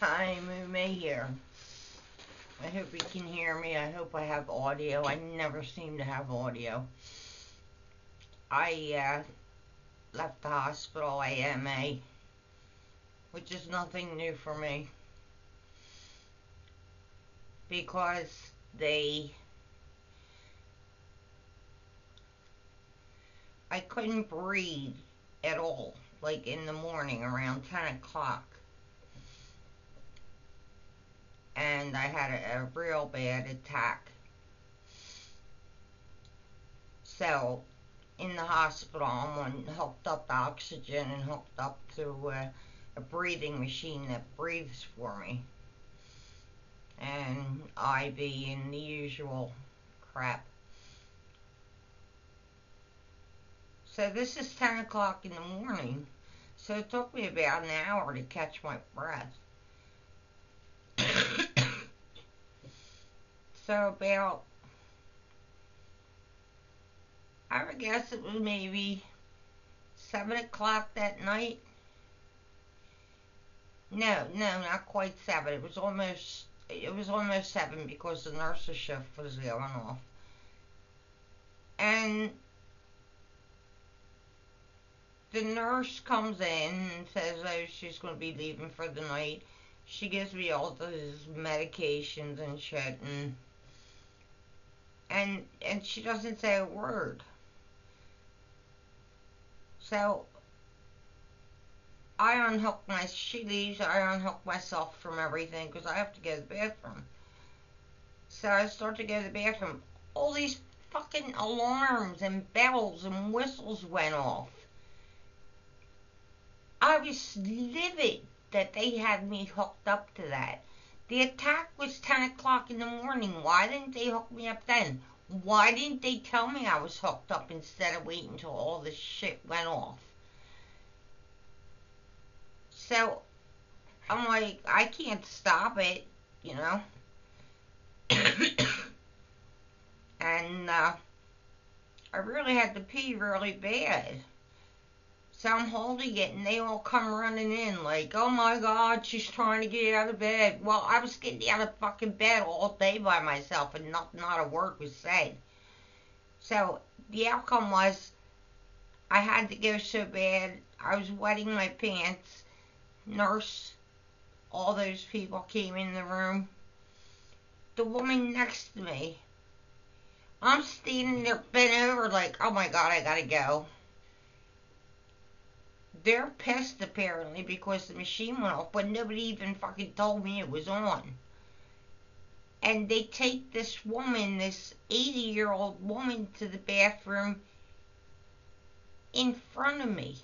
Hi, Moo May here. I hope you can hear me. I hope I have audio. I never seem to have audio. I left the hospital AMA, which is nothing new for me, because I couldn't breathe at all, like in the morning around 10 o'clock. And I had a real bad attack. So, in the hospital, I'm on hooked up oxygen and hooked up to a breathing machine that breathes for me, and IV and the usual crap. So this is 10 o'clock in the morning, so it took me about an hour to catch my breath. So about, I would guess it was maybe 7 o'clock that night. No, not quite 7. It was almost 7 because the nurse's shift was going off. And the nurse comes in and says, oh, she's going to be leaving for the night. She gives me all those medications and shit, and she doesn't say a word. So she leaves, I unhook myself from everything because I have to go to the bathroom. So I start to go to the bathroom. All these fucking alarms and bells and whistles went off. I was livid that they had me hooked up to that. The attack was 10 o'clock in the morning. Why didn't they hook me up then? Why didn't they tell me I was hooked up instead of waiting until all this shit went off? So I'm like, I can't stop it, you know? And I really had to pee really bad. So I'm holding it, and they all come running in like, oh my god, she's trying to get out of bed. Well, I was getting out of fucking bed all day by myself, and not a word was said. So the outcome was I had to go so bad. I was wetting my pants. Nurse, all those people came in the room. The woman next to me, I'm standing there bent over like, oh my god, I gotta go. They're pissed apparently because the machine went off, but nobody even fucking told me it was on. And they take this woman, this 80-year-old woman, to the bathroom in front of me.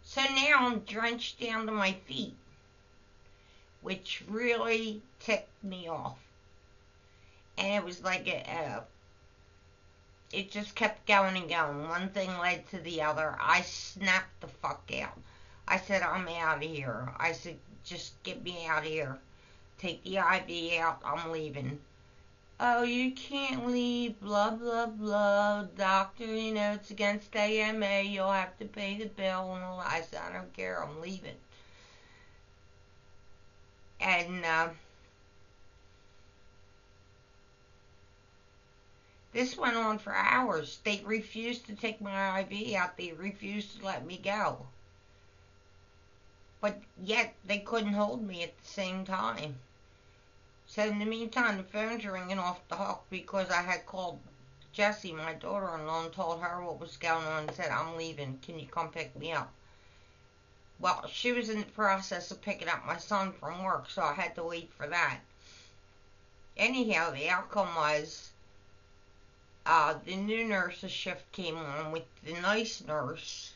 So now I'm drenched down to my feet, which really ticked me off. And it was like it just kept going and going. One thing led to the other. I snapped the fuck out. I said, I'm out of here. I said, just get me out of here. Take the IV out. I'm leaving. Oh, you can't leave. Blah, blah, blah. Doctor, it's against AMA. You'll have to pay the bill. And all. I said, I don't care. I'm leaving. And this went on for hours. They refused to take my IV out. They refused to let me go. But yet they couldn't hold me at the same time. So in the meantime, the phone's ringing off the hook because I had called Jessie, my daughter-in-law, and told her what was going on and said, I'm leaving. Can you come pick me up? Well, she was in the process of picking up my son from work, so I had to wait for that. Anyhow, the outcome was the new nurse's shift came on with the nice nurse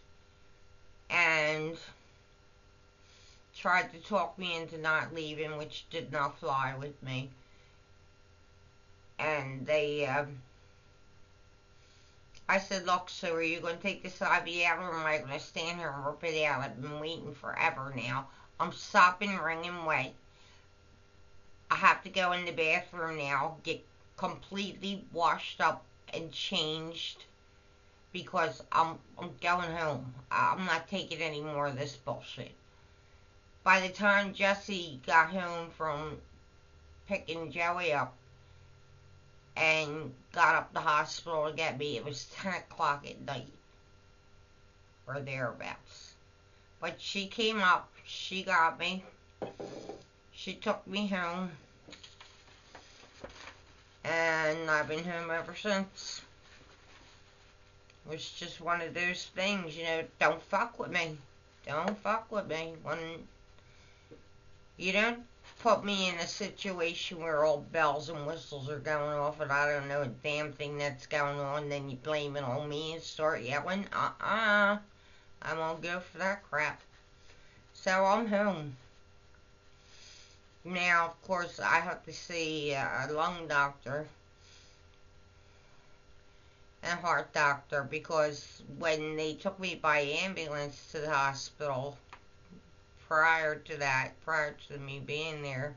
and tried to talk me into not leaving, which did not fly with me. And I said, look, so are you going to take this IV out, or am I going to stand here and rip it out? I've been waiting forever now. I'm sopping, wringing wet. I have to go in the bathroom now, get completely washed up and changed, because I'm going home. I'm not taking any more of this bullshit. By the time Jesse got home from picking Joey up and got up to the hospital to get me, it was 10 o'clock at night, or thereabouts. But she came up, she got me, she took me home, and I've been home ever since. It was just one of those things, don't fuck with me. Don't fuck with me. When you don't put me in a situation where all bells and whistles are going off and I don't know a damn thing that's going on, then you blame it on me and start yelling. I won't go for that crap. So I'm home. Now, of course, I have to see a lung doctor and heart doctor, because when they took me by ambulance to the hospital, prior to me being there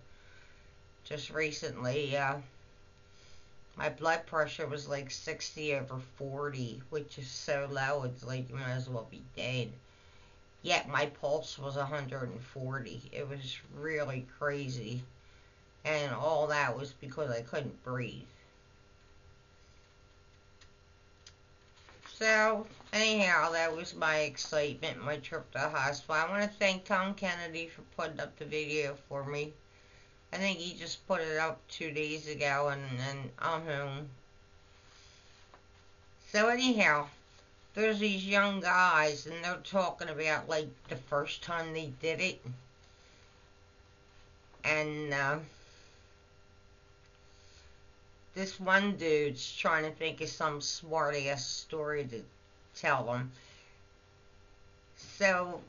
just recently, my blood pressure was like 60/40, which is so low, it's like you might as well be dead. Yet my pulse was 140. It was really crazy. And all that was because I couldn't breathe. So, anyhow, that was my excitement, my trip to the hospital. I want to thank Tom Kennedy for putting up the video for me. I think he just put it up 2 days ago, and I'm home. So anyhow, there's these young guys, and they're talking about, like, the first time they did it. And, this one dude's trying to think of some smart-ass story to tell them. So,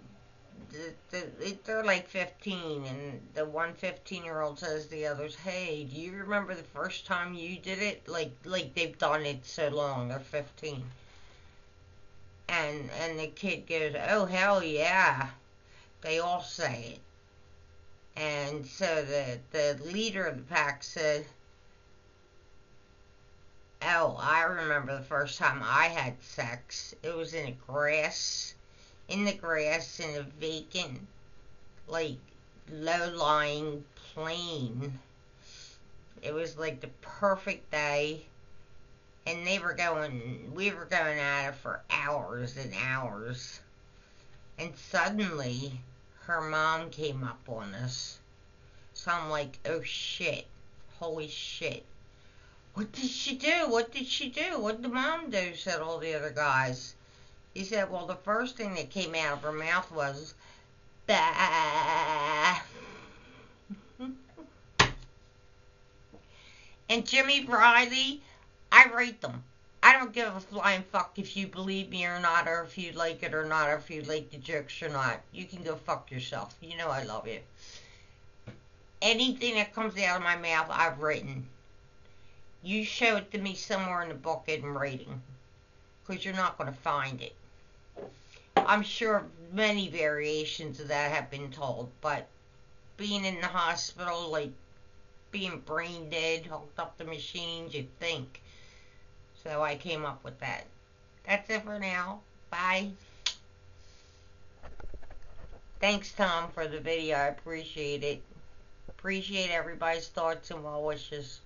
they're like 15, and the one 15-year-old says to the others, "Hey, do you remember the first time you did it?" Like they've done it so long, they're 15. And the kid goes, "Oh, hell yeah." They all say it. And so the leader of the pack said, "Oh, I remember the first time I had sex. It was in the grass in a vacant, like, low-lying plain. It was like the perfect day, and we were going at it for hours and hours. And suddenly, her mom came up on us. So I'm like, oh shit, holy shit. What did she do? What did she do? What did the mom do?" said all the other guys. He said, "Well, the first thing that came out of her mouth was, bah." And Jimmy Riley, I rate them. I don't give a flying fuck if you believe me or not, or if you like it or not, or if you like the jokes or not. You can go fuck yourself. You know I love you. Anything that comes out of my mouth, I've written. You show it to me somewhere in the book in writing, because you're not going to find it. I'm sure many variations of that have been told, but being in the hospital, like being brain dead, hooked up to machines, you think. So I came up with that. That's it for now. Bye. Thanks, Tom, for the video. I appreciate it. Appreciate everybody's thoughts and well wishes.